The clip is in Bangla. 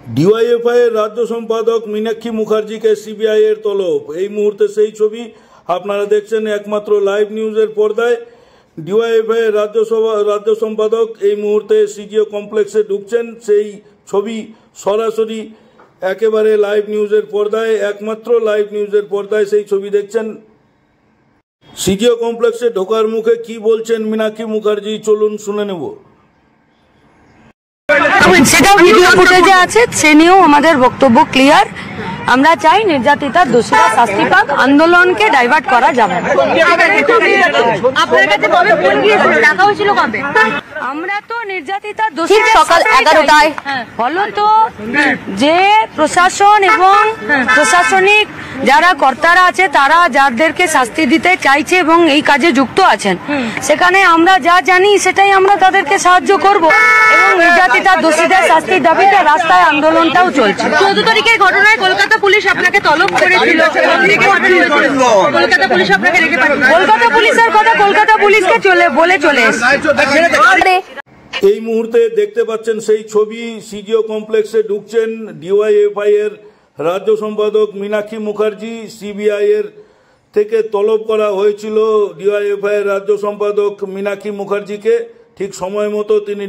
ডিওয়াইএফআই এর রাজ্য সম্পাদক মীনাক্ষী মুখার্জিকে সিবিআই এর তলব। এই মুহূর্তে সেই ছবি আপনারা দেখছেন একমাত্র লাইভ নিউজের পর্দায়। ডিওয়াইএফআই এর রাজ্য সম্পাদক এই মুহূর্তে সিজিও কমপ্লেক্সে ঢুকছেন, সেই ছবি সরাসরি একেবারে লাইভ নিউজের পর্দায়, একমাত্র লাইভ নিউজের পর্দায় সেই ছবি দেখছেন। সিজিও কমপ্লেক্সে ঢোকার মুখে কি বলছেন মীনাক্ষী মুখার্জি, চলুন শুনে নেব। সেটাও ভিডিও ফুটেজে আছে, সে নিয়েও আমাদের বক্তব্য ক্লিয়ার। আমরা চাই নির্যাতিতার দোষীরা শাস্তি পাক, আন্দোলনকে ডাইভার্ট করা যাবে না। আমরা তো নির্যাতিতার দোষী সকাল 11টায় ফলত যে প্রশাসন এবং প্রশাসনিক যারা কর্তারা আছে তারা যাদেরকে শাস্তি দিতে চাইছে এবং এই কাজে যুক্ত আছেন, সেখানে আমরা যা জানি সেটাই আমরা তাদেরকে সাহায্য করব এবং নির্যাতিতার দোষীদের শাস্তির দাবিতে রাস্তায় আন্দোলনটাও চলছে। 14 তারিখের ঘটনায় কলকাতা পুলিশ আপনাকে তলব করেছিল, কলকাতা পুলিশ আপনাকে রেখে পাঠিয়েছে। কলকাতা পুলিশের কথা কলকাতা পুলিশকে বলে চলে এসেছে। এই মুহূর্তে দেখতে পাচ্ছেন সেই ছবি, সিজিও কমপ্লেক্সে ঢুকছেন ডিওয়াইএফআই এর রাজ্য সম্পাদক মীনাক্ষী মুখার্জি। সিবিআই এর থেকে তলব করা হয়েছিল ডিওয়াইএফআই এর রাজ্য সম্পাদক মীনাক্ষী মুখার্জিকে, ঠিক সময় মতো তিনি